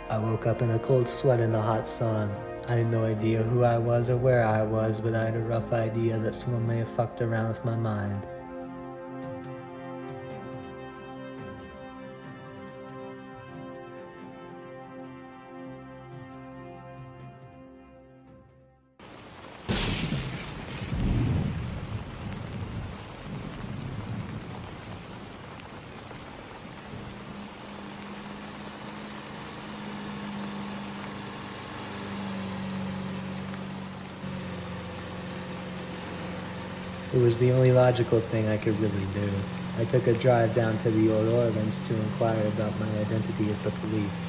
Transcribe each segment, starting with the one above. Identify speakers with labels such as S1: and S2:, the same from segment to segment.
S1: I woke up in a cold sweat in the hot sun. I had no idea who I was or where I was, but I had a rough idea that someone may have fucked around with my mind. It was the only logical thing I could really do. I took a drive down to the Old Orleans to inquire about my identity with the police.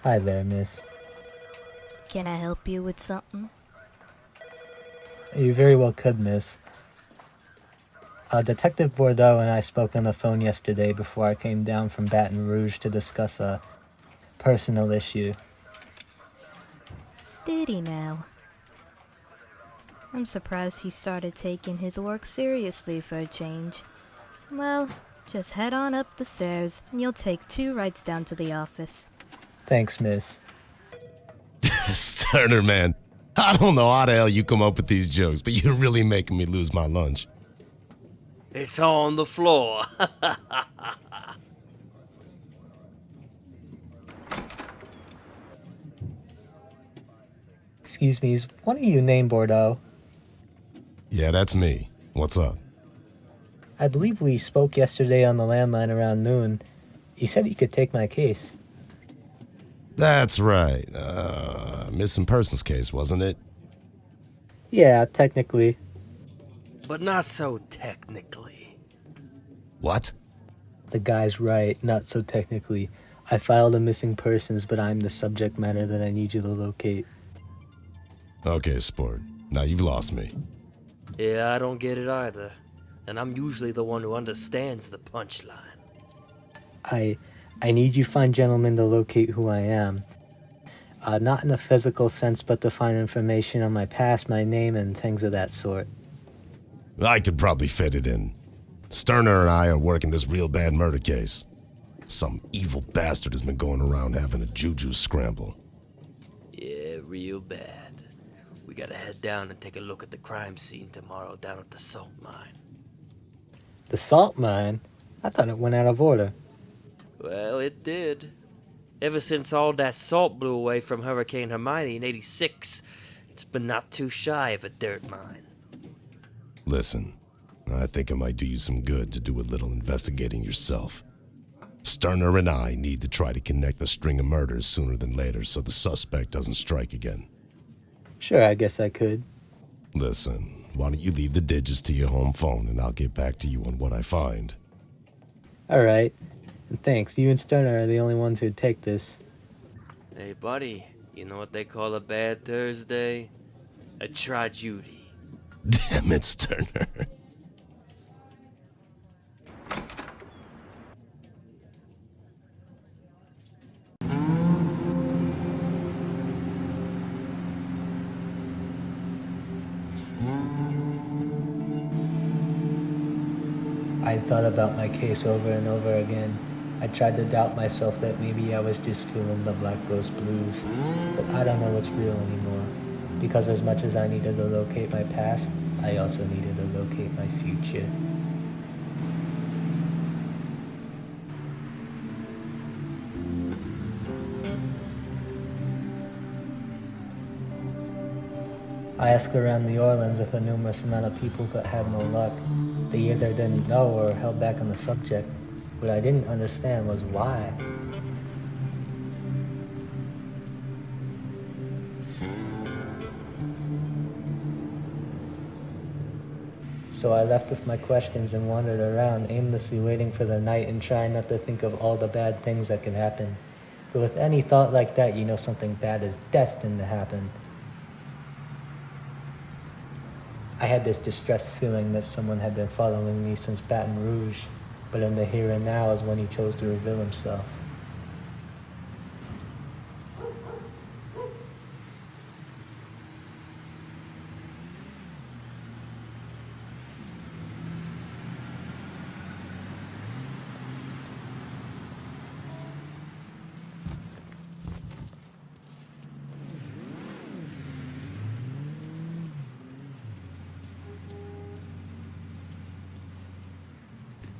S1: Hi there, miss.
S2: Can I help you with something?
S1: You very well could, miss. Detective Bordeaux and I spoke on the phone yesterday before I came down from Baton Rouge to discuss a personal issue.
S2: Did he now? I'm surprised he started taking his work seriously for a change. Well, just head on up the stairs and you'll take 2 rights down to the office.
S1: Thanks, miss.
S3: Sterner, man. I don't know how the hell you come up with these jokes, but you're really making me lose my lunch.
S4: It's on the floor.
S1: Excuse me, is one of you named Bordeaux?
S3: Yeah, that's me. What's up?
S1: I believe we spoke yesterday on the landline around noon. You said you could take my case.
S3: That's right. Missing persons case, wasn't it?
S1: Yeah, technically.
S4: But not so technically.
S3: What?
S1: The guy's right, not so technically. I filed a missing persons, but I'm the subject matter that I need you to locate.
S3: Okay, sport. Now you've lost me.
S4: Yeah, I don't get it either. And I'm usually the one who understands the punchline.
S1: I need you fine gentlemen to locate who I am. Not in a physical sense, but to find information on my past, my name, and things of that sort.
S3: I could probably fit it in. Sterner and I are working this real bad murder case. Some evil bastard has been going around having a juju scramble.
S4: Yeah, real bad. We gotta head down and take a look at the crime scene tomorrow down at the salt mine.
S1: The salt mine? I thought it went out of order.
S4: Well, it did. Ever since all that salt blew away from Hurricane Hermione in '86, it's been not too shy of a dirt mine.
S3: Listen, I think it might do you some good to do a little investigating yourself. Sterner and I need to try to connect a string of murders sooner than later so the suspect doesn't strike again.
S1: Sure, I guess I could.
S3: Listen, why don't you leave the digits to your home phone and I'll get back to you on what I find.
S1: Alright. And thanks, you and Sterner are the only ones who'd take this.
S4: Hey, buddy, you know what they call a bad Thursday? A tragedy.
S3: Damn it, Sterner.
S1: I thought about my case over and over again. I tried to doubt myself that maybe I was just feeling the Black Ghost blues, but I don't know what's real anymore. Because as much as I needed to locate my past, I also needed to locate my future. I asked around New Orleans if a numerous amount of people that had no luck. They either didn't know or held back on the subject. What I didn't understand was why. So I left with my questions and wandered around, aimlessly waiting for the night and trying not to think of all the bad things that could happen. But with any thought like that, you know something bad is destined to happen. I had this distressed feeling that someone had been following me since Baton Rouge, but in the here and now is when he chose to reveal himself.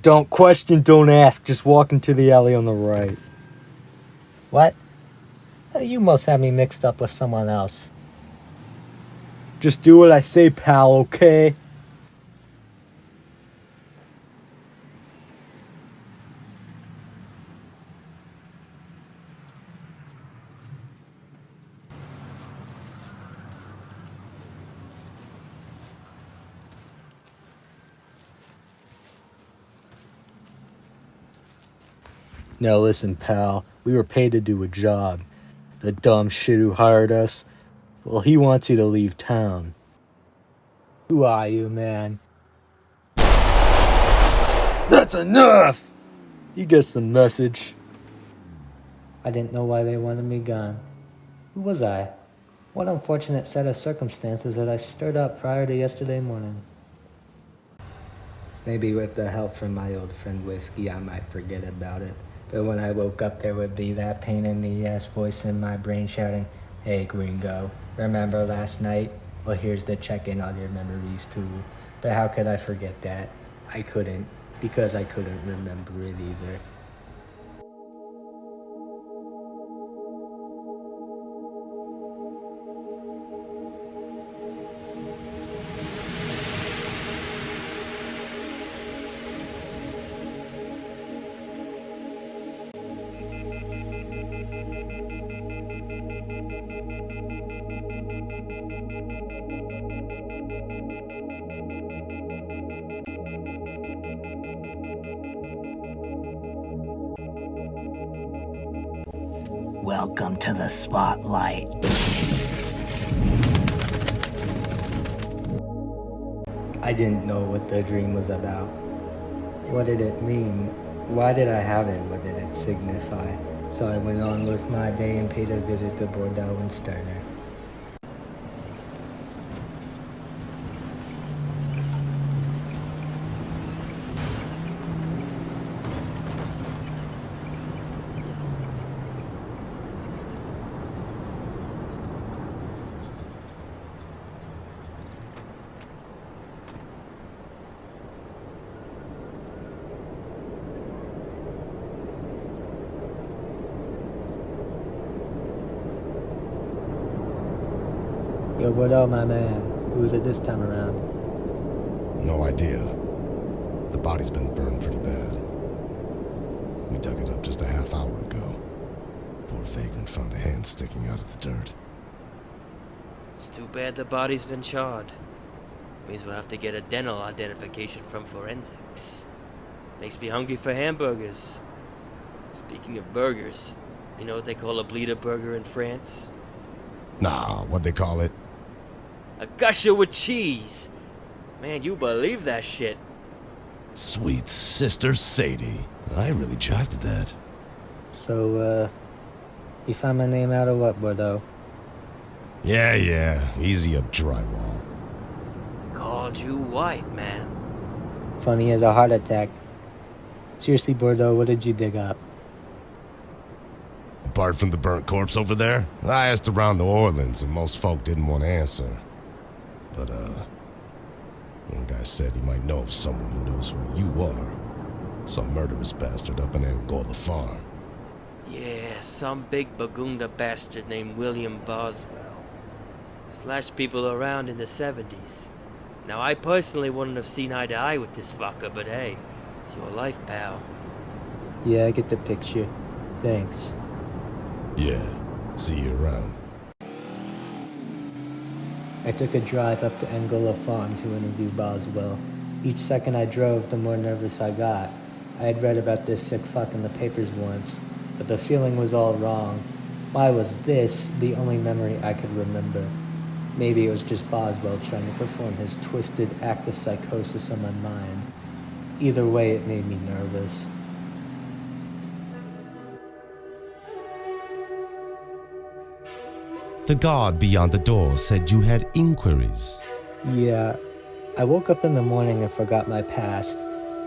S5: Don't question, don't ask. Just walk into the alley on the right.
S1: What? You must have me mixed up with someone else.
S5: Just do what I say, pal, okay? Now listen, pal, we were paid to do a job. The dumb shit who hired us, well, he wants you to leave town.
S1: Who are you, man?
S5: That's enough! He gets the message.
S1: I didn't know why they wanted me gone. Who was I? What unfortunate set of circumstances had I stirred up prior to yesterday morning? Maybe with the help from my old friend Whiskey, I might forget about it. But when I woke up, there would be that pain in the ass voice in my brain shouting, "Hey, Gringo, remember last night? Well, here's the check-in on your memories, too." But how could I forget that? I couldn't, because I couldn't remember it either.
S6: Welcome to the spotlight.
S1: I didn't know what the dream was about. What did it mean? Why did I have it? What did it signify? So I went on with my day and paid a visit to Bordeaux and Sterner. Yo, Bordeaux, my man. Who was it this time around?
S3: No idea. The body's been burned pretty bad. We dug it up just a half hour ago. Poor vagrant found a hand sticking out of the dirt.
S4: It's too bad the body's been charred. Means we'll have to get a dental identification from forensics. Makes me hungry for hamburgers. Speaking of burgers, you know what they call a bleeder burger in France?
S3: Nah, what'd they call it?
S4: A gusher with cheese. Man, you believe that shit.
S3: Sweet Sister Sadie. I really jived to that.
S1: So, you found my name out of what, Bordeaux?
S3: Yeah, easy up drywall.
S4: Called you white, man.
S1: Funny as a heart attack. Seriously, Bordeaux, what did you dig up?
S3: Apart from the burnt corpse over there, I asked around New Orleans and most folk didn't want to answer. But, one guy said he might know of someone who knows who you are. Some murderous bastard up in Angola farm.
S4: Yeah, some big Bagunda bastard named William Boswell. Slashed people around in the 70s. Now, I personally wouldn't have seen eye to eye with this fucker, but hey, it's your life, pal.
S1: Yeah, I get the picture. Thanks.
S3: Yeah, see you around.
S1: I took a drive up to Angola Farm to interview Boswell. Each second I drove, the more nervous I got. I had read about this sick fuck in the papers once, but the feeling was all wrong. Why was this the only memory I could remember? Maybe it was just Boswell trying to perform his twisted act of psychosis on my mind. Either way, it made me nervous.
S3: The guard beyond the door said you had inquiries.
S1: Yeah, I woke up in the morning and forgot my past.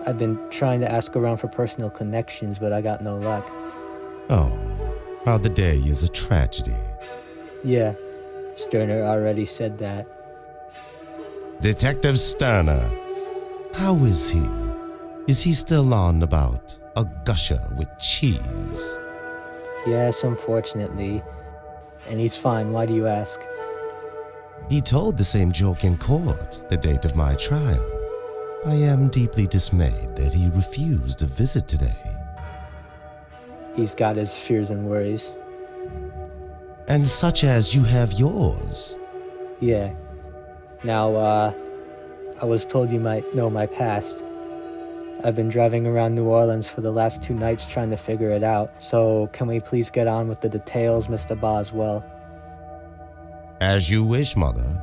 S1: I've been trying to ask around for personal connections, but I got no luck.
S3: Oh, how the day is a tragedy.
S1: Yeah, Sterner already said that.
S3: Detective Sterner, how is he? Is he still on about a gusher with cheese?
S1: Yes, unfortunately. And he's fine, why do you ask?
S3: He told the same joke in court, the date of my trial. I am deeply dismayed that he refused a visit today.
S1: He's got his fears and worries.
S3: And such as you have yours.
S1: Yeah. Now, I was told you might know my past. I've been driving around New Orleans for the last 2 nights trying to figure it out. So, can we please get on with the details, Mr. Boswell?
S3: As you wish, Mother.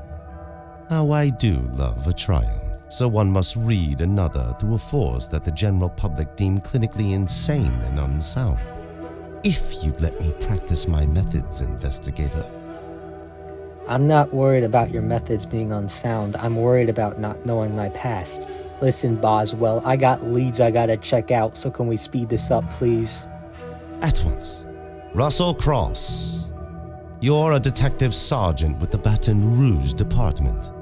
S3: How I do love a triumph. So one must read another through a force that the general public deem clinically insane and unsound. If you'd let me practice my methods, investigator.
S1: I'm not worried about your methods being unsound. I'm worried about not knowing my past. Listen, Boswell, I got leads I gotta check out, so can we speed this up, please?
S3: At once. Russell Cross. You're a detective sergeant with the Baton Rouge Department.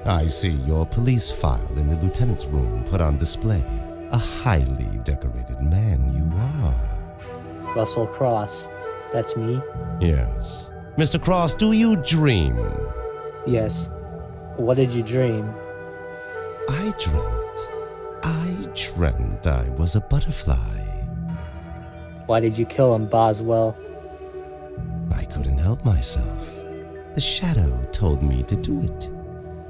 S3: I see your police file in the lieutenant's room put on display. A highly decorated man you are.
S1: Russell Cross. That's me?
S3: Yes. Mr. Cross, do you dream?
S1: Yes. What did you dream?
S3: I dreamt I was a butterfly.
S1: Why did you kill him, Boswell?
S3: I couldn't help myself. The shadow told me to do it.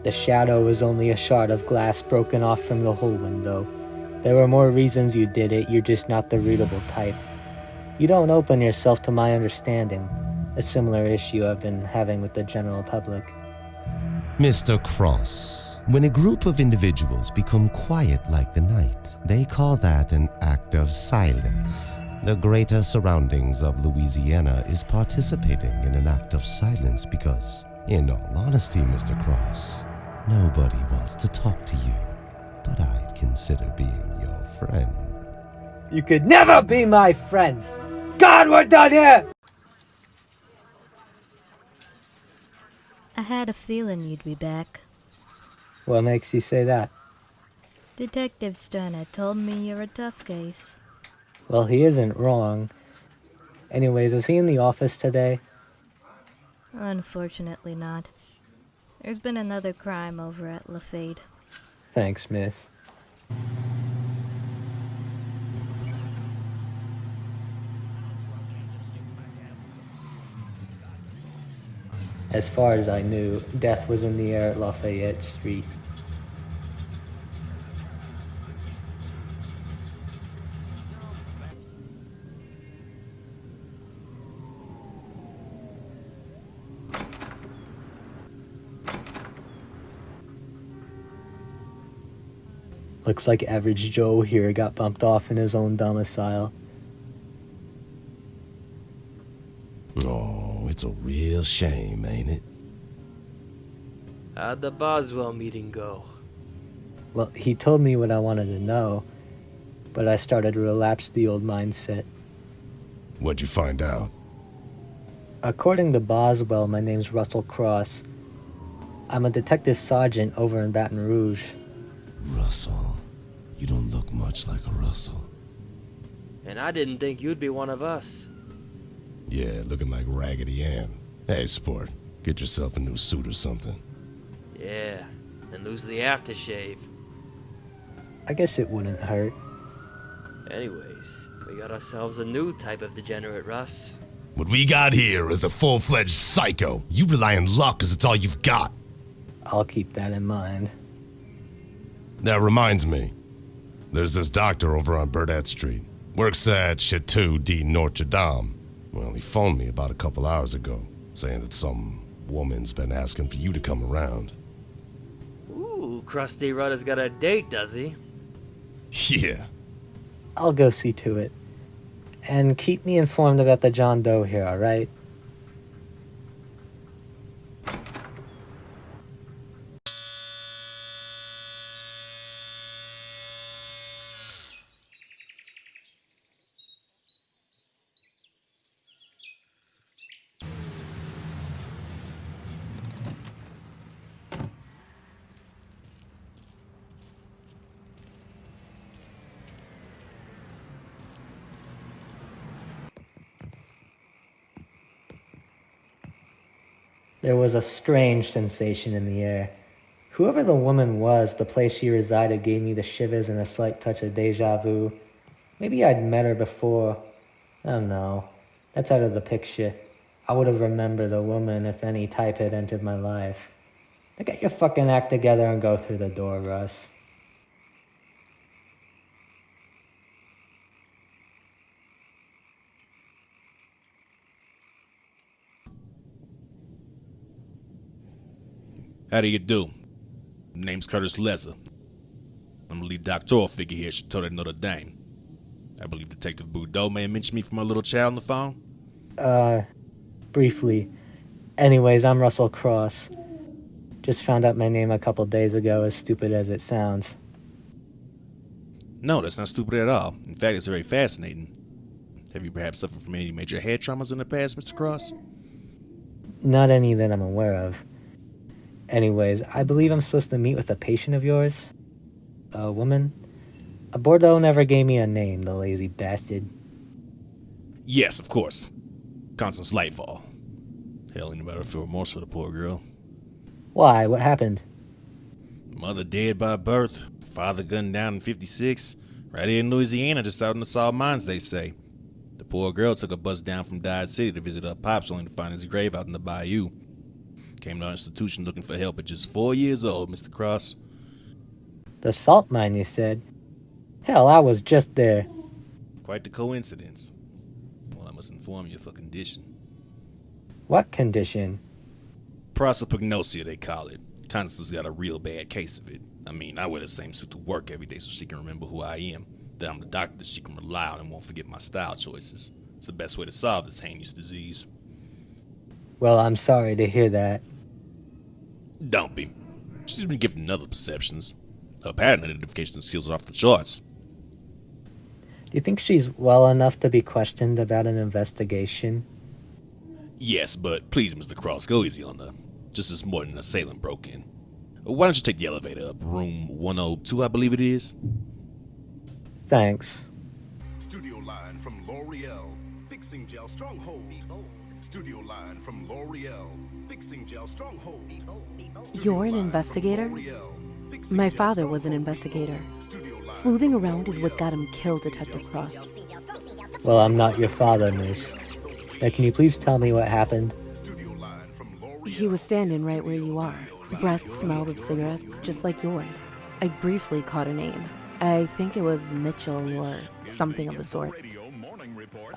S1: The shadow is only a shard of glass broken off from the whole window. There were more reasons you did it, you're just not the readable type. You don't open yourself to my understanding, a similar issue I've been having with the general public.
S3: Mr. Cross, when a group of individuals become quiet like the night, they call that an act of silence. The greater surroundings of Louisiana is participating in an act of silence because, in all honesty, Mr. Cross, nobody wants to talk to you, but I'd consider being your friend.
S1: You could never be my friend! God, we're done here!
S2: I had a feeling you'd be back.
S1: What makes you say that?
S2: Detective Sterner told me you're a tough case.
S1: Well, he isn't wrong. Anyways, is he in the office today?
S2: Unfortunately not. There's been another crime over at Lafayette.
S1: Thanks, miss. As far as I knew, death was in the air at Lafayette Street. Looks like average Joe here got bumped off in his own domicile.
S3: Oh, it's a real shame, ain't it?
S4: How'd the Boswell meeting go?
S1: Well, he told me what I wanted to know, but I started to relapse the old mindset.
S3: What'd you find out?
S1: According to Boswell, my name's Russell Cross. I'm a detective sergeant over in Baton Rouge.
S3: Russell. You don't look much like a Russell.
S4: And I didn't think you'd be one of us.
S3: Yeah, looking like Raggedy Ann. Hey, sport. Get yourself a new suit or something.
S4: Yeah, and lose the aftershave.
S1: I guess it wouldn't hurt.
S4: Anyways, we got ourselves a new type of degenerate, Russ.
S3: What we got here is a full-fledged psycho. You rely on luck because it's all you've got.
S1: I'll keep that in mind.
S3: That reminds me. There's this doctor over on Burdett Street. Works at Chateau de Notre Dame. Well, he phoned me about a couple hours ago, saying that some woman's been asking for you to come around.
S4: Ooh, Krusty Rudder's got a date, does he?
S3: Yeah.
S1: I'll go see to it. And keep me informed about the John Doe here, alright? There was a strange sensation in the air. Whoever the woman was, the place she resided gave me the shivers and a slight touch of deja vu. Maybe I'd met her before. I don't know. That's out of the picture. I would have remembered a woman if any type had entered my life. Now get your fucking act together and go through the door, Russ.
S7: How do you do? Name's Curtis Lesser. I'm the lead doctoral figure here at Chateau de Notre Dame. I believe Detective Bordeaux may have mentioned me from our little child on the phone.
S1: Briefly. Anyways, I'm Russell Cross. Just found out my name a couple days ago, as stupid as it sounds.
S7: No, that's not stupid at all. In fact, it's very fascinating. Have you perhaps suffered from any major head traumas in the past, Mr. Cross?
S1: Not any that I'm aware of. Anyways, I believe I'm supposed to meet with a patient of yours? A woman? Bordeaux never gave me a name, the lazy bastard.
S7: Yes, of course. Constance Lightfall. Hell, anybody feel remorse for the poor girl?
S1: Why? What happened?
S7: Mother dead by birth, father gunned down in 56, right here in Louisiana, just out in the salt mines, they say. The poor girl took a bus down from Dodge City to visit her pops, only to find his grave out in the bayou. Came to our institution looking for help at just 4 years old, Mr. Cross.
S1: The salt mine, you said? Hell, I was just there.
S7: Quite the coincidence. Well, I must inform you of her condition.
S1: What condition?
S7: Prosopagnosia, they call it. Constance's got a real bad case of it. I mean, I wear the same suit to work every day so she can remember who I am. That I'm the doctor that she can rely on and won't forget my style choices. It's the best way to solve this heinous disease.
S1: Well, I'm sorry to hear that.
S7: Don't be. She's been gifted other perceptions. Her pattern identification skills are off the charts.
S1: Do you think she's well enough to be questioned about an investigation?
S7: Yes, but please, Mr. Cross, go easy on her. Just this morning, an assailant broke in. Why don't you take the elevator up? Room 102, I believe it is.
S1: Thanks.
S8: Studio line from L'Oreal. Fixing gel stronghold. Studio line from L'Oreal. Fixing gel stronghold.
S9: You're an investigator? My father was an investigator. Sleuthing around is what got him killed, Detective Cross.
S1: Well, I'm not your father, miss. Now, can you please tell me what happened?
S9: He was standing right where you are. Breath smelled of cigarettes, just like yours. I briefly caught a name. I think it was Mitchell or something of the sorts.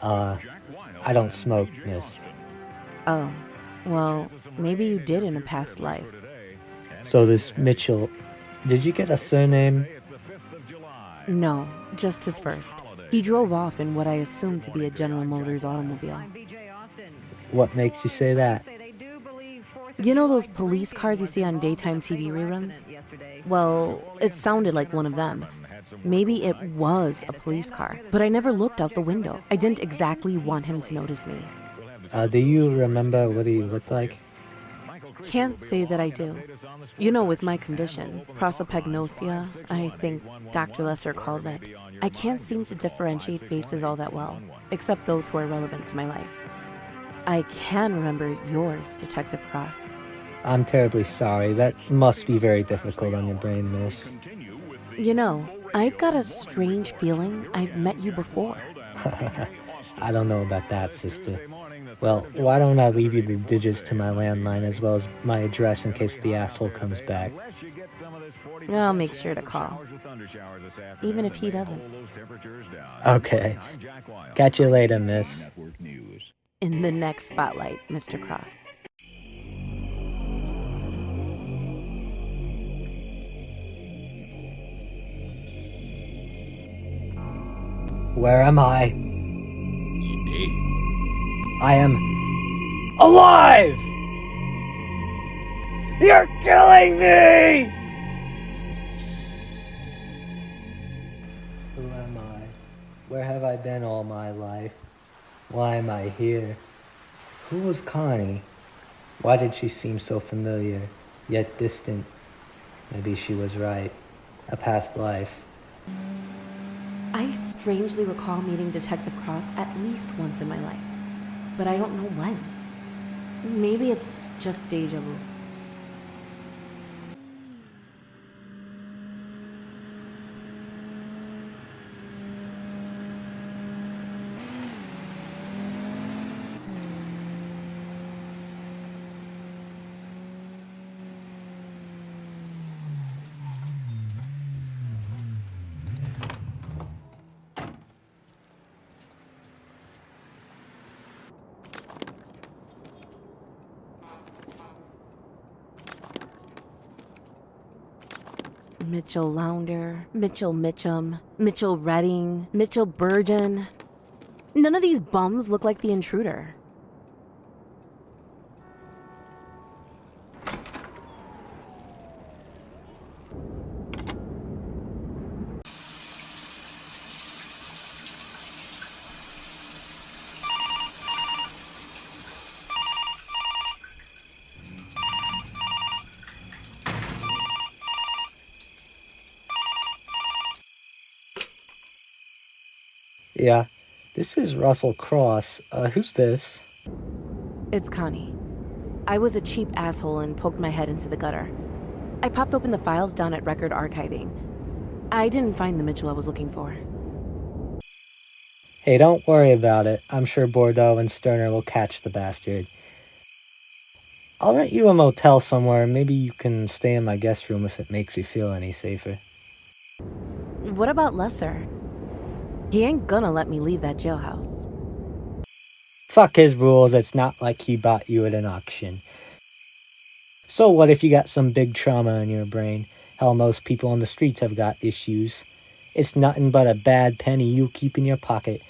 S1: I don't smoke, miss.
S9: Oh, well, maybe you did in a past life.
S1: So this Mitchell, did you get a surname?
S9: No, just his first. He drove off in what I assumed to be a General Motors automobile.
S1: What makes you say that?
S9: You know those police cars you see on daytime TV reruns? Well, it sounded like one of them. Maybe it was a police car, but I never looked out the window. I didn't exactly want him to notice me.
S1: Do you remember what he looked like?
S9: Can't say that I do. You know, with my condition, prosopagnosia, I think Dr. Lesser calls it, I can't seem to differentiate faces all that well, except those who are relevant to my life. I can remember yours, Detective Cross.
S1: I'm terribly sorry. That must be very difficult on your brain, miss.
S9: You know, I've got a strange feeling I've met you before.
S1: I don't know about that, sister. Well, why don't I leave you the digits to my landline as well as my address in case the asshole comes back?
S9: I'll make sure to call, even if he doesn't.
S1: Okay. Catch you later, miss.
S9: In the next spotlight, Mr. Cross.
S1: Where am I?
S7: You dead.
S1: I am alive! You're killing me! Who am I? Where have I been all my life? Why am I here? Who was Connie? Why did she seem so familiar, yet distant? Maybe she was right. A past life.
S9: I strangely recall meeting Detective Cross at least once in my life, but I don't know when. Maybe it's just deja vu. Mitchell Lounder, Mitchell Mitchum, Mitchell Redding, Mitchell Burgeon. None of these bums look like the intruder.
S1: Yeah, this is Russell Cross. Who's this?
S9: It's Connie. I was a cheap asshole and poked my head into the gutter. I popped open the files down at Record Archiving. I didn't find the Mitchell I was looking for.
S1: Hey, don't worry about it. I'm sure Bordeaux and Sterner will catch the bastard. I'll rent you a motel somewhere. Maybe you can stay in my guest room if it makes you feel any safer.
S9: What about Lesser? He ain't gonna let me leave that jailhouse.
S1: Fuck his rules. It's not like he bought you at an auction. So what if you got some big trauma in your brain? Hell, most people on the streets have got issues. It's nothing but a bad penny you keep in your pocket.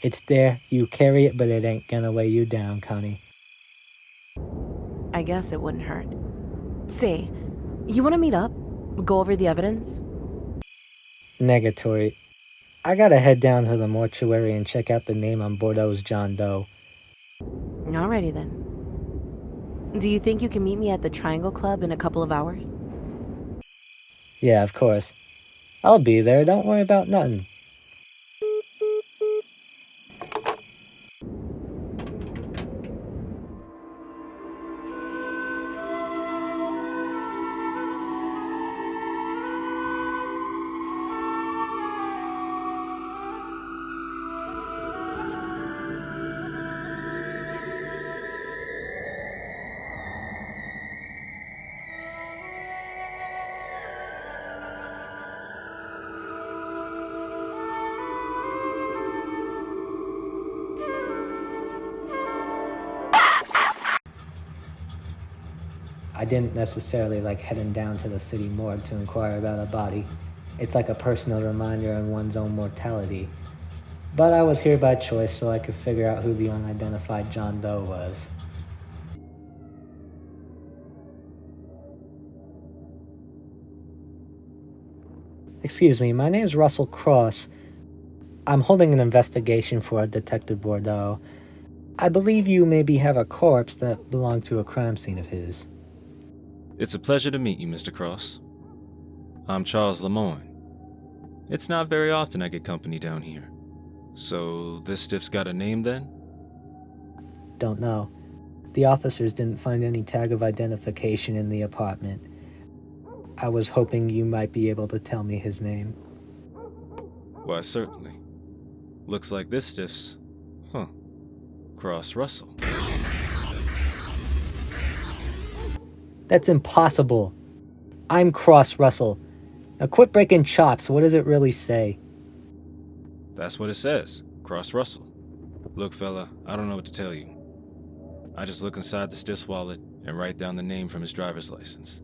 S1: It's there, you carry it, but it ain't gonna weigh you down, Connie.
S9: I guess it wouldn't hurt. Say, you wanna meet up? Go over the evidence?
S1: Negatory. I gotta head down to the mortuary and check out the name on Bordeaux's John Doe.
S9: Alrighty then. Do you think you can meet me at the Triangle Club in a couple of hours?
S1: Yeah, of course. I'll be there, don't worry about nothing. I didn't necessarily like heading down to the city morgue to inquire about a body. It's like a personal reminder of one's own mortality. But I was here by choice so I could figure out who the unidentified John Doe was. Excuse me, my name is Russell Cross. I'm holding an investigation for Detective Bordeaux. I believe you maybe have a corpse that belonged to a crime scene of his.
S10: It's a pleasure to meet you, Mr. Cross. I'm Charles Lemoyne. It's not very often I get company down here. So, this stiff's got a name then?
S1: Don't know. The officers didn't find any tag of identification in the apartment. I was hoping you might be able to tell me his name.
S10: Why, certainly. Looks like this stiff's, Cross Russell.
S1: That's impossible. I'm Cross Russell. Now quit breaking chops. What does it really say?
S10: That's what it says. Cross Russell. Look, fella, I don't know what to tell you. I just look inside the stiff's wallet and write down the name from his driver's license.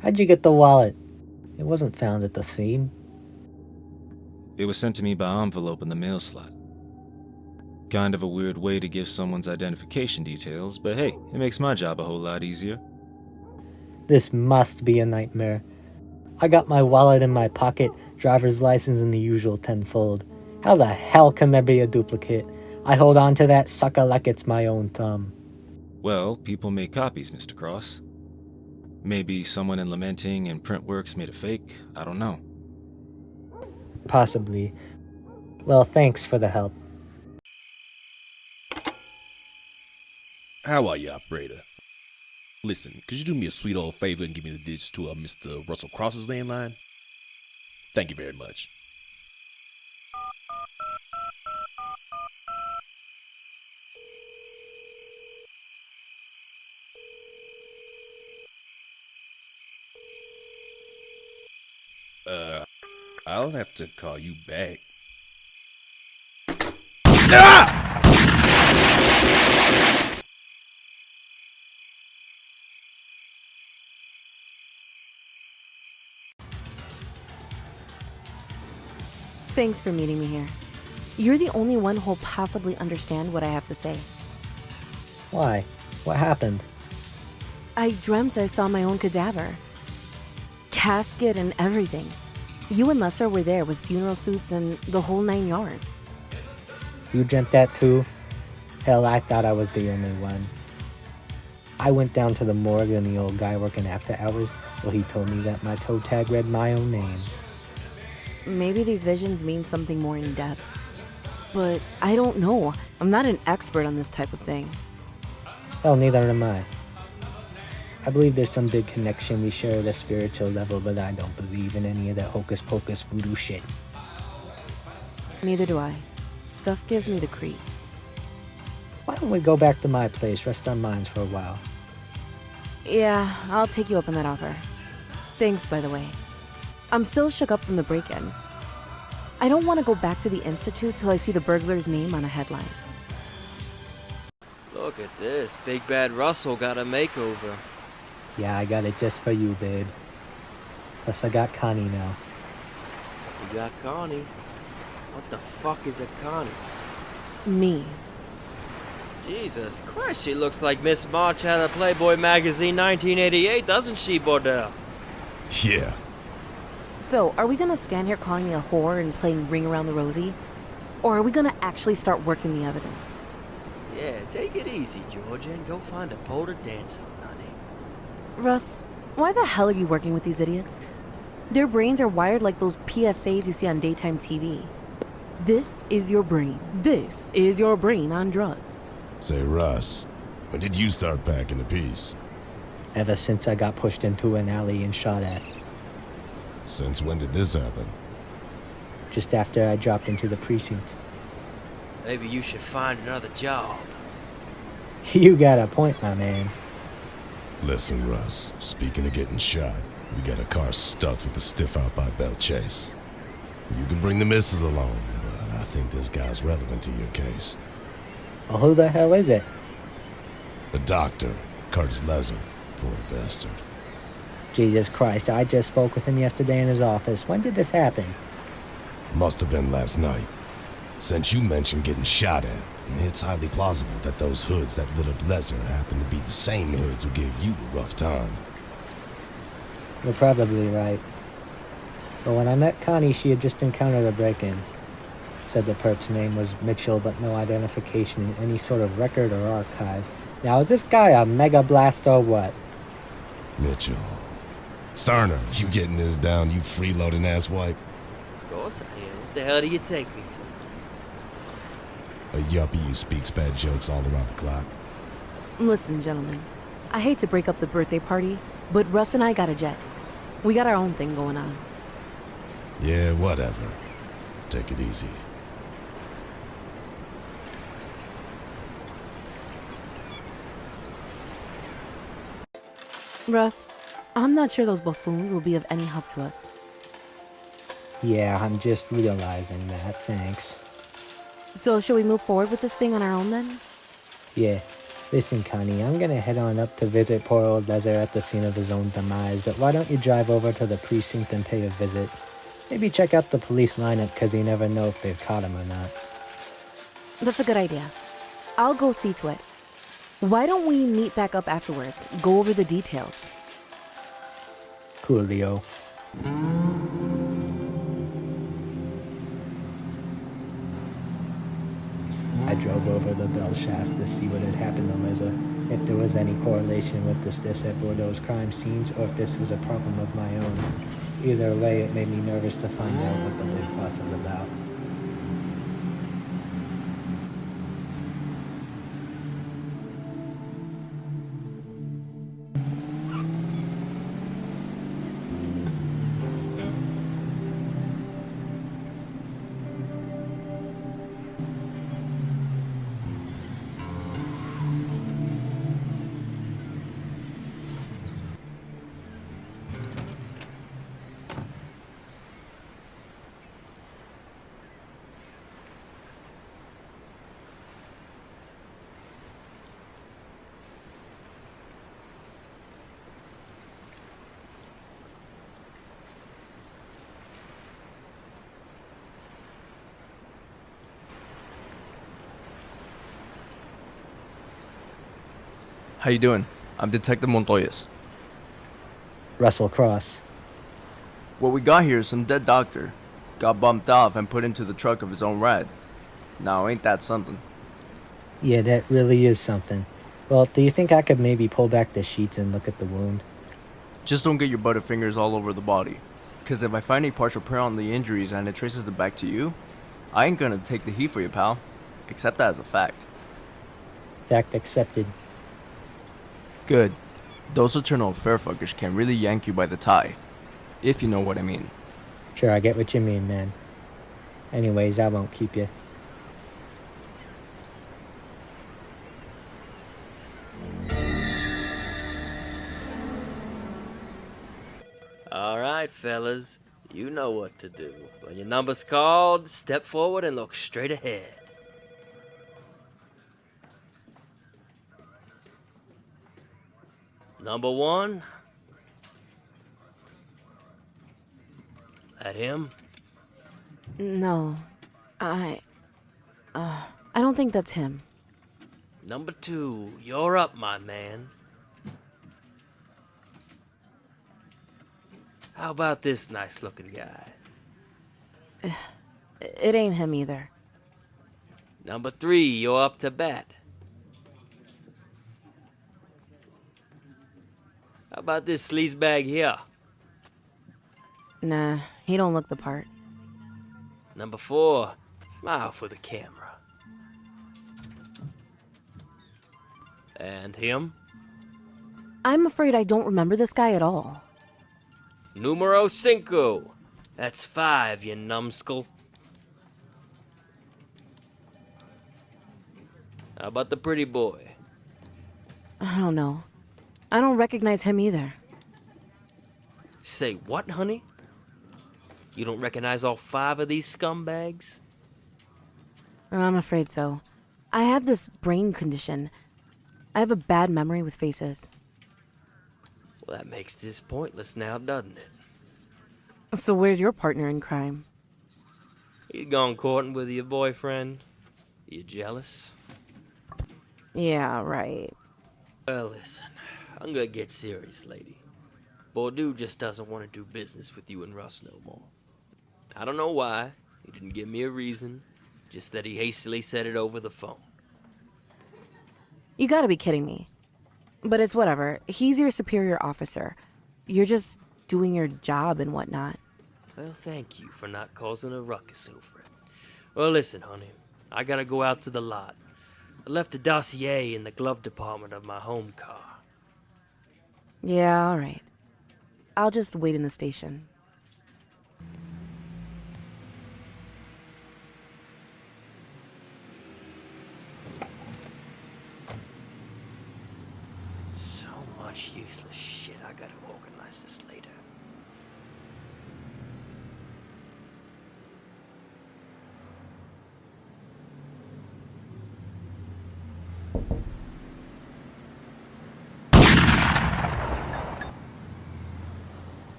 S1: How'd you get the wallet? It wasn't found at the scene.
S10: It was sent to me by envelope in the mail slot. Kind of a weird way to give someone's identification details, but hey, it makes my job a whole lot easier.
S1: This must be a nightmare. I got my wallet in my pocket, driver's license in the usual tenfold. How the hell can there be a duplicate? I hold on to that sucker like it's my own thumb.
S10: Well, people make copies, Mr. Cross. Maybe someone in Lamenting and Printworks made a fake, I don't know.
S1: Possibly. Well, thanks for the help.
S7: How are you, operator? Listen, could you do me a sweet old favor and give me the digits to Mr. Russell Cross's landline? Thank you very much. I'll have to call you back. Ah!
S9: Thanks for meeting me here. You're the only one who'll possibly understand what I have to say.
S1: Why? What happened?
S9: I dreamt I saw my own cadaver. Casket and everything. You and Lesser were there with funeral suits and the whole 9 yards.
S1: You dreamt that too? Hell, I thought I was the only one. I went down to the morgue and the old guy working after hours, well, he told me that my toe tag read my own name.
S9: Maybe these visions mean something more in depth. But I don't know. I'm not an expert on this type of thing.
S1: Hell, neither am I. I believe there's some big connection we share at a spiritual level, but I don't believe in any of that hocus-pocus voodoo shit.
S9: Neither do I. Stuff gives me the creeps.
S1: Why don't we go back to my place, rest our minds for a while?
S9: Yeah, I'll take you up on that offer. Thanks, by the way. I'm still shook up from the break-in. I don't want to go back to the Institute till I see the burglar's name on a headline.
S4: Look at this. Big Bad Russell got a makeover.
S1: Yeah, I got it just for you, babe. Plus, I got Connie now.
S4: You got Connie? What the fuck is a Connie?
S9: Me.
S4: Jesus Christ, she looks like Miss March out of Playboy magazine 1988, doesn't she, Bordeaux?
S3: Yeah.
S9: So, are we gonna stand here calling me a whore and playing Ring Around the Rosie? Or are we gonna actually start working the evidence?
S4: Yeah, take it easy, Georgia, and go find a pole to dance on, honey.
S9: Russ, why the hell are you working with these idiots? Their brains are wired like those PSAs you see on daytime TV. This is your brain. This is your brain on drugs.
S3: Say, Russ, when did you start packing the piece?
S1: Ever since I got pushed into an alley and shot at.
S3: Since when did this happen?
S1: Just after I dropped into the precinct.
S4: Maybe you should find another job.
S1: You got a point, my man.
S3: Listen, Russ, speaking of getting shot, we got a car stuffed with the stiff out by Bell Chase. You can bring the missus along, but I think this guy's relevant to your case.
S1: Well, who the hell is it?
S3: The doctor, Curtis Lesser. Poor bastard.
S1: Jesus Christ, I just spoke with him yesterday in his office. When did this happen?
S3: Must have been last night. Since you mentioned getting shot at, it's highly plausible that those hoods that lit up Lesser happen to be the same hoods who gave you a rough time.
S1: You're probably right. But when I met Connie, she had just encountered a break-in. Said the perp's name was Mitchell, but no identification in any sort of record or archive. Now, is this guy a mega blast or what?
S3: Mitchell. Starner, you getting this down, you freeloading asswipe?
S4: Of course I am. What the hell do you take me for?
S3: A yuppie who speaks bad jokes all around the clock.
S9: Listen, gentlemen, I hate to break up the birthday party, but Russ and I got a jet. We got our own thing going on.
S3: Yeah, whatever. Take it easy.
S9: Russ, I'm not sure those buffoons will be of any help to us.
S1: Yeah, I'm just realizing that, thanks.
S9: So, shall we move forward with this thing on our own then?
S1: Yeah. Listen, Connie, I'm gonna head on up to visit poor old Leather at the scene of his own demise, but why don't you drive over to the precinct and pay a visit? Maybe check out the police lineup, because you never know if they've caught him or not.
S9: That's a good idea. I'll go see to it. Why don't we meet back up afterwards, go over the details?
S1: Coolio. I drove over the bell shafts to see what had happened to Liza, if there was any correlation with the stiffs at Bordeaux's crime scenes, or if this was a problem of my own. Either way, it made me nervous to find out what the big fuss was about.
S11: How you doing? I'm Detective Montoyas.
S1: Russell Cross.
S11: What we got here is some dead doctor. Got bumped off and put into the truck of his own ride. Now, ain't that something?
S1: Yeah, that really is something. Well, do you think I could maybe pull back the sheets and look at the wound?
S11: Just don't get your butterfingers all over the body. Cause if I find any partial print on the injuries and it traces it back to you, I ain't gonna take the heat for you, pal. Accept that as a fact.
S1: Fact accepted.
S11: Good. Those eternal affair fuckers can really yank you by the tie. If you know what I mean.
S1: Sure, I get what you mean, man. Anyways, I won't keep you.
S4: Alright, fellas. You know what to do. When your number's called, step forward and look straight ahead. Number 1. That him?
S9: No. I don't think that's him.
S4: Number 2. You're up, my man. How about this nice-looking guy?
S9: It ain't him either.
S4: Number 3. You're up to bat. How about this sleazebag here?
S9: Nah, he don't look the part.
S4: Number 4. Smile for the camera. And him?
S9: I'm afraid I don't remember this guy at all.
S4: Numero 5. That's 5, you numbskull. How about the pretty boy?
S9: I don't know. I don't recognize him either.
S4: Say what, honey? You don't recognize all 5 of these scumbags?
S9: I'm afraid so. I have this brain condition. I have a bad memory with faces.
S4: Well, that makes this pointless now, doesn't it?
S9: So where's your partner in crime?
S4: You gone courting with your boyfriend? You jealous?
S9: Yeah, right.
S4: Well, listen. I'm gonna get serious, lady. Bordeaux just doesn't want to do business with you and Russ no more. I don't know why. He didn't give me a reason. Just that he hastily said it over the phone.
S9: You gotta be kidding me. But it's whatever. He's your superior officer. You're just doing your job and whatnot.
S4: Well, thank you for not causing a ruckus over it. Well, listen, honey. I gotta go out to the lot. I left a dossier in the glove compartment of my home car.
S9: Yeah, all right. I'll just wait in the station.
S4: So much useless shit. I gotta organize this later.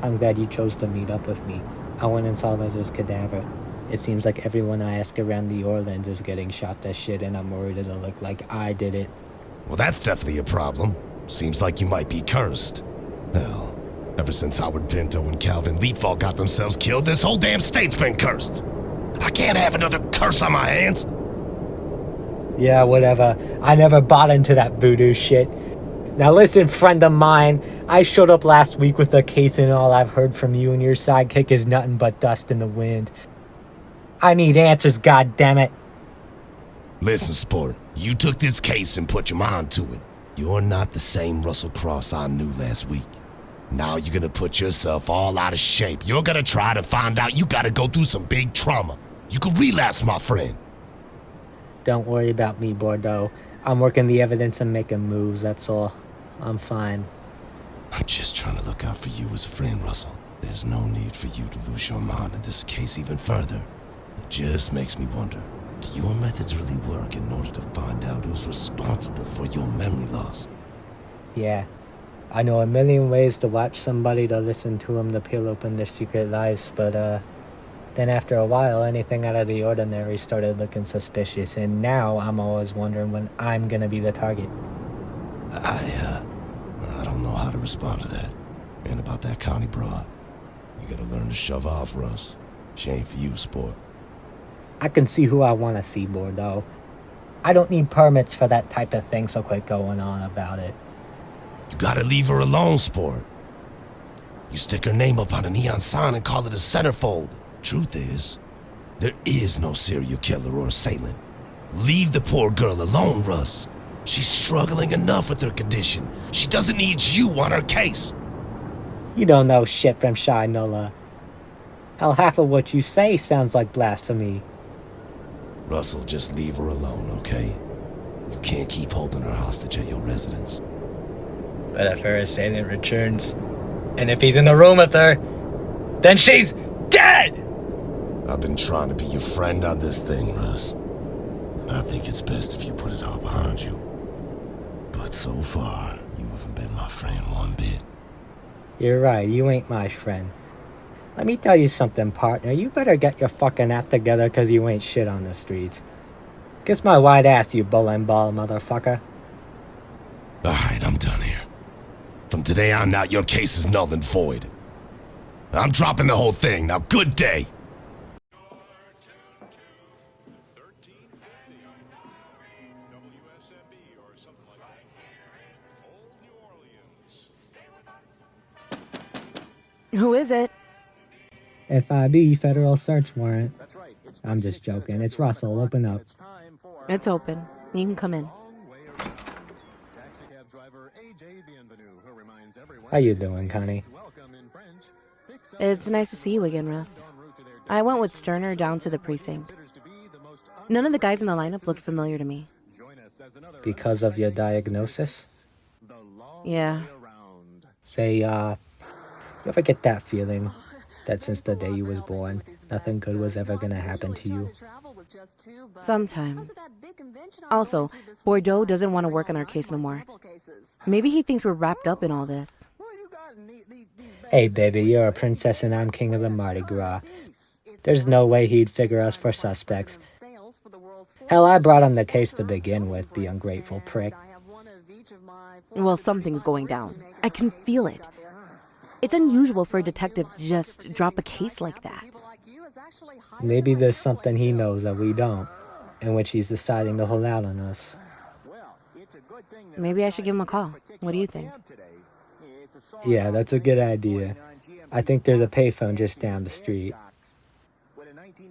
S1: I'm glad you chose to meet up with me. I went and saw Les's cadaver. It seems like everyone I ask around the Orleans is getting shot to shit, and I'm worried it'll look like I did it.
S3: Well, that's definitely a problem. Seems like you might be cursed. Hell, ever since Howard Pinto and Calvin Leetfall got themselves killed, this whole damn state's been cursed. I can't have another curse on my hands.
S1: Yeah, whatever. I never bought into that voodoo shit. Now listen, friend of mine, I showed up last week with a case and all I've heard from you and your sidekick is nothing but dust in the wind. I need answers, goddammit.
S3: Listen, sport, you took this case and put your mind to it. You're not the same Russell Cross I knew last week. Now you're gonna put yourself all out of shape. You're gonna try to find out you gotta go through some big trauma. You could relapse, my friend.
S1: Don't worry about me, Bordeaux. I'm working the evidence and making moves, that's all. I'm fine.
S3: I'm just trying to look out for you as a friend, Russell. There's no need for you to lose your mind in this case even further. It just makes me wonder, do your methods really work in order to find out who's responsible for your memory loss?
S1: Yeah. I know a million ways to watch somebody to listen to them to peel open their secret lives, but then after a while, anything out of the ordinary started looking suspicious, and now I'm always wondering when I'm gonna be the target.
S3: I don't know how to respond to that. And about that Connie broad. You gotta learn to shove off, Russ. She ain't for you, sport.
S1: I can see who I want to see, Bordeaux. I don't need permits for that type of thing, so quit going on about it.
S3: You gotta leave her alone, sport. You stick her name up on a neon sign and call it a centerfold. Truth is, there is no serial killer or assailant. Leave the poor girl alone, Russ. She's struggling enough with her condition. She doesn't need you on her case.
S1: You don't know shit from Shy Nulla. Hell, half of what you say sounds like blasphemy.
S3: Russell, just leave her alone, okay? You can't keep holding her hostage at your residence.
S1: But if her assailant returns, and if he's in the room with her, then she's dead!
S3: I've been trying to be your friend on this thing, Russ. And I think it's best if you put it all behind you. But so far, you haven't been my friend one bit.
S1: You're right, you ain't my friend. Let me tell you something, partner. You better get your fucking act together, cause you ain't shit on the streets. Kiss my white ass, you bowling ball, motherfucker.
S3: Alright, I'm done here. From today on out, your case is null and void. I'm dropping the whole thing. Now, good day.
S9: Who is it?
S1: FIB, federal search warrant. I'm just joking. It's Russell. Open up.
S9: It's open. You can come in.
S1: How you doing, Connie?
S9: It's nice to see you again, Russ. I went with Sterner down to the precinct. None of the guys in the lineup looked familiar to me.
S1: Because of your diagnosis?
S9: Yeah.
S1: Say, you ever get that feeling that since the day you was born, nothing good was ever gonna happen to you?
S9: Sometimes. Also, Bordeaux doesn't want to work on our case no more. Maybe he thinks we're wrapped up in all this.
S1: Hey, baby, you're a princess and I'm king of the Mardi Gras. There's no way he'd figure us for suspects. Hell, I brought him the case to begin with, the ungrateful prick.
S9: Well, something's going down. I can feel it. It's unusual for a detective to just drop a case like that.
S1: Maybe there's something he knows that we don't. in which he's deciding to hold out on us.
S9: Maybe I should give him a call. What do you think?
S1: Yeah, that's a good idea. I think there's a payphone just down the street.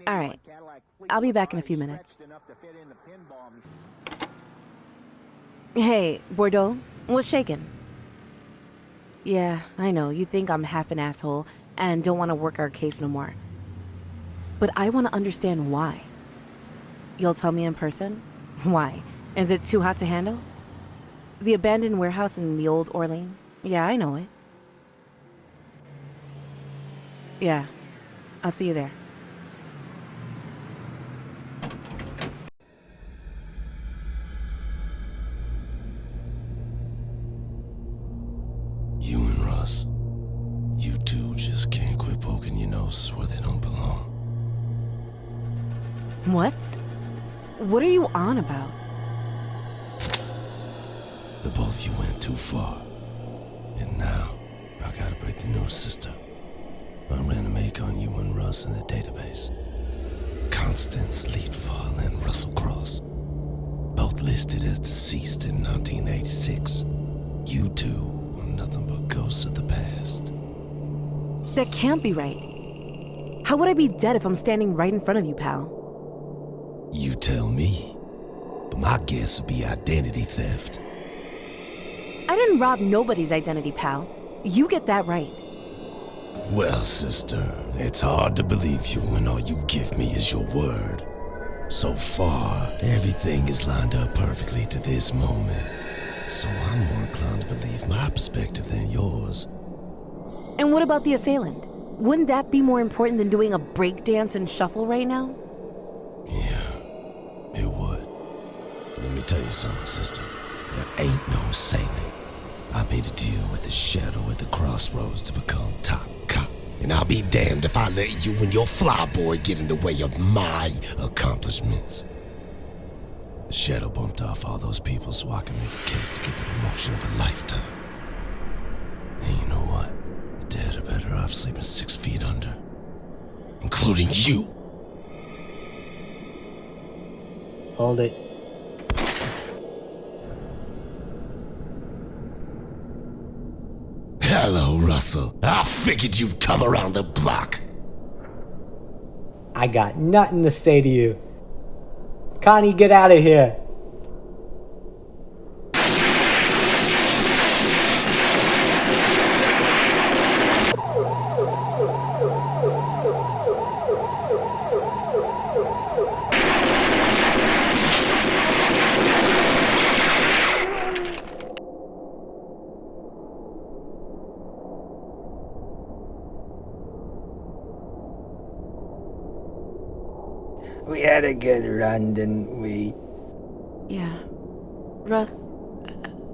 S9: All right. I'll be back in a few minutes. Hey, Bordeaux, what's shaking? Yeah, I know, you think I'm half an asshole and don't want to work our case no more. But I want to understand why. You'll tell me in person? Why? Is it too hot to handle? The abandoned warehouse in the old Orleans? Yeah, I know it. Yeah, I'll see you there.
S3: You and Russ, you two just can't quit poking your noses where they don't belong.
S9: What? What are you on about?
S3: The both you went too far. And now, I gotta break the news, sister. I ran a make on you and Russ in the database. Constance Leadfall and Russell Cross. Both listed as deceased in 1986. You two were nothing but ghosts of the past.
S9: That can't be right. How would I be dead if I'm standing right in front of you, pal?
S3: You tell me. But my guess would be identity theft.
S9: I didn't rob nobody's identity, pal. You get that right.
S3: Well, sister, it's hard to believe you when all you give me is your word. So far, everything is lined up perfectly to this moment. So I'm more inclined to believe my perspective than yours.
S9: And what about the assailant? Wouldn't that be more important than doing a breakdance and shuffle right now?
S3: Yeah, it would. But let me tell you something, sister. There ain't no assailant. I made a deal with the shadow at the crossroads to become top cop. And I'll be damned if I let you and your flyboy get in the way of my accomplishments. The shadow bumped off all those people so I can make a case to get the promotion of a lifetime. And you know what? The dead are better off sleeping 6 feet under. Including you.
S1: Hold it.
S3: Hello, Russell. I figured you'd come around the block.
S1: I got nothing to say to you. Connie, get out of here. We had a good run, didn't we?
S9: Yeah. Russ,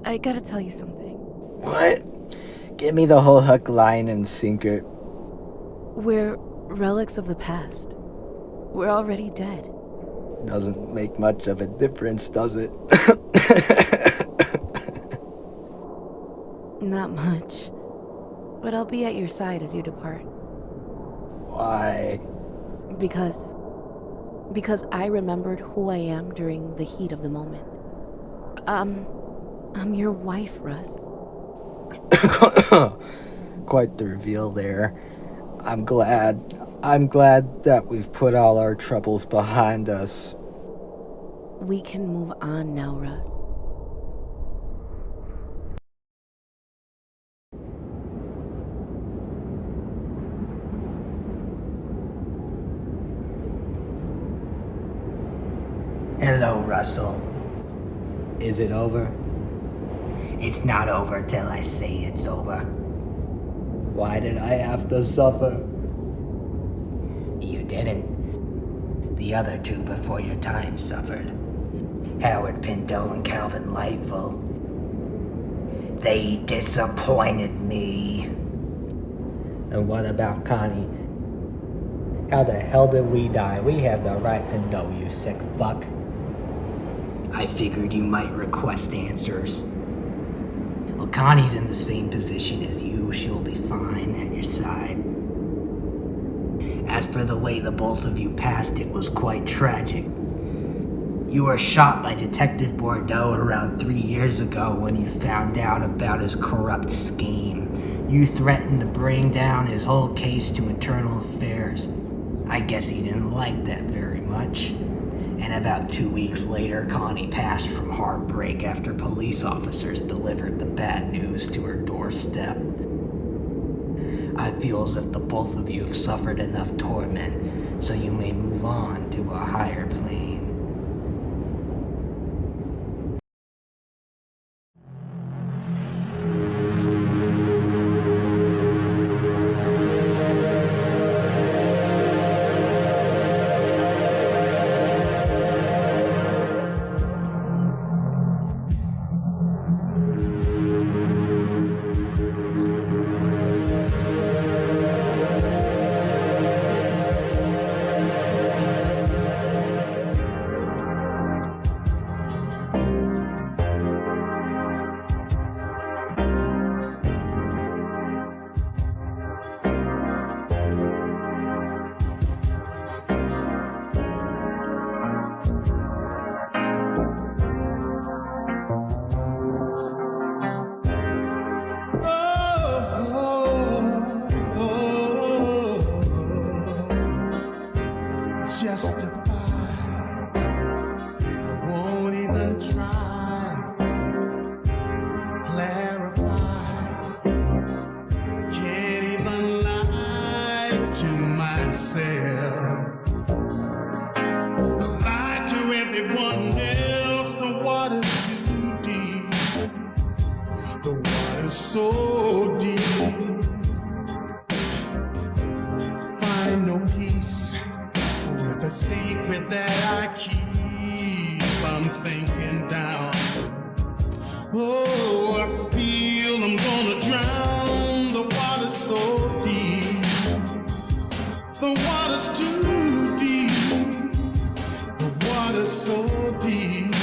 S9: I gotta tell you something.
S1: What? Give me the whole hook, line, and sinker.
S9: We're relics of the past. We're already dead.
S1: Doesn't make much of a difference, does it?
S9: Not much. But I'll be at your side as you depart.
S1: Why?
S9: Because I remembered who I am during the heat of the moment. I'm your wife, Russ.
S1: Quite the reveal there. I'm glad that we've put all our troubles behind us.
S9: We can move on now, Russ.
S6: Hello, Russell.
S1: Is it over?
S6: It's not over till I say it's over.
S1: Why did I have to suffer?
S6: You didn't. The other two before your time suffered. Howard Pinto and Calvin Lightful. They disappointed me.
S1: And what about Connie? How the hell did we die? We have the right to know, you sick fuck.
S6: I figured you might request answers. Well, Connie's in the same position as you. She'll be fine at your side. As for the way the both of you passed, it was quite tragic. You were shot by Detective Bordeaux around 3 years ago when you found out about his corrupt scheme. You threatened to bring down his whole case to internal affairs. I guess he didn't like that very much. And about 2 weeks later, Connie passed from heartbreak after police officers delivered the bad news to her doorstep. I feel as if the both of you have suffered enough torment, so you may move on to a higher plane.
S12: Justified, I won't even try. Clarify, can't even lie to myself. I lie to everyone else. The water's too deep. The water's so deep. Find no peace with the secret that I keep. I'm sinking down. Oh, I feel I'm gonna drown. The water's so deep. The water's too deep. The water's so deep.